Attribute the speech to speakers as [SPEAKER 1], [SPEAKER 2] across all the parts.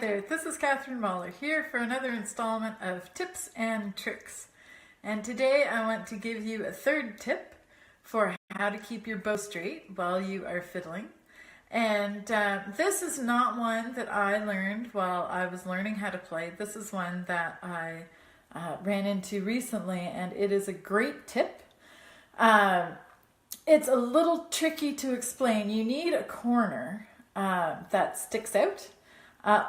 [SPEAKER 1] there, this is Katherine Moller here for another installment of Tips and Tricks. And today I want to give you a third tip for how to keep your bow straight while you are fiddling. And this is not one that I learned while I was learning how to play. This is one that I ran into recently, and it is a great tip. It's a little tricky to explain. You need a corner that sticks out.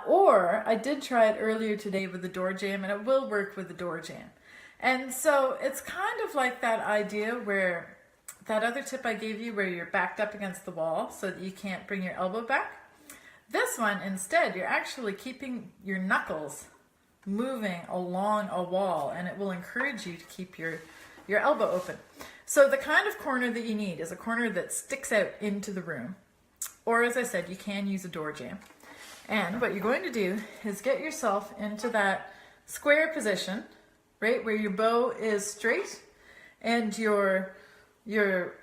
[SPEAKER 1] Or I did try it earlier today with the door jamb, and it will work with the door jamb. And so it's kind of like that idea where that other tip I gave you where you're backed up against the wall so that you can't bring your elbow back. This one, instead, you're actually keeping your knuckles moving along a wall, and it will encourage you to keep your elbow open. So the kind of corner that you need is a corner that sticks out into the room. Or as I said, you can use a door jamb. And what you're going to do is get yourself into that square position, right, where your bow is straight and your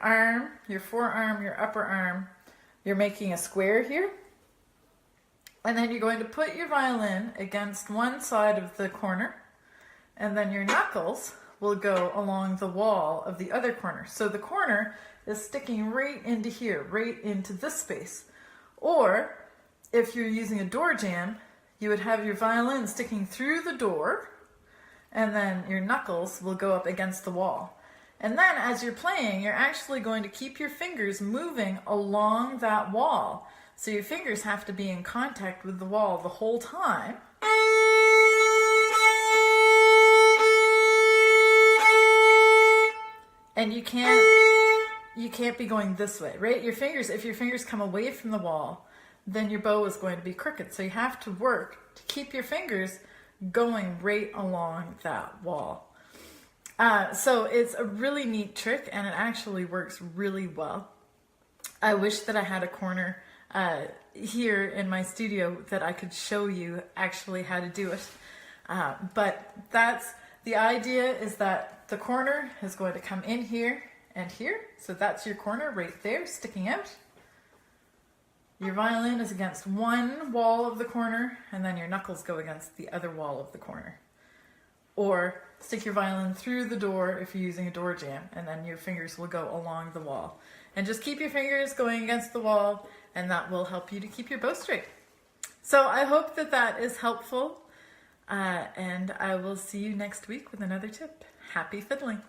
[SPEAKER 1] arm, your forearm, your upper arm, you're making a square here. And then you're going to put your violin against one side of the corner, and then your knuckles will go along the wall of the other corner. So the corner is sticking right into here, right into this space. Or if you're using a door jamb, you would have your violin sticking through the door, and then your knuckles will go up against the wall. And then as you're playing, you're actually going to keep your fingers moving along that wall. So your fingers have to be in contact with the wall the whole time. And you can't be going this way, right? Your fingers, if your fingers come away from the wall, then your bow is going to be crooked. So you have to work to keep your fingers going right along that wall. So it's a really neat trick, and it actually works really well. I wish that I had a corner here in my studio that I could show you actually how to do it. But that's the idea, is that the corner is going to come in here and here. So that's your corner right there sticking out. Your violin is against one wall of the corner, and then your knuckles go against the other wall of the corner. Or stick your violin through the door if you're using a door jamb, and then your fingers will go along the wall. And just keep your fingers going against the wall, and that will help you to keep your bow straight. So I hope that that is helpful, and I will see you next week with another tip. Happy fiddling!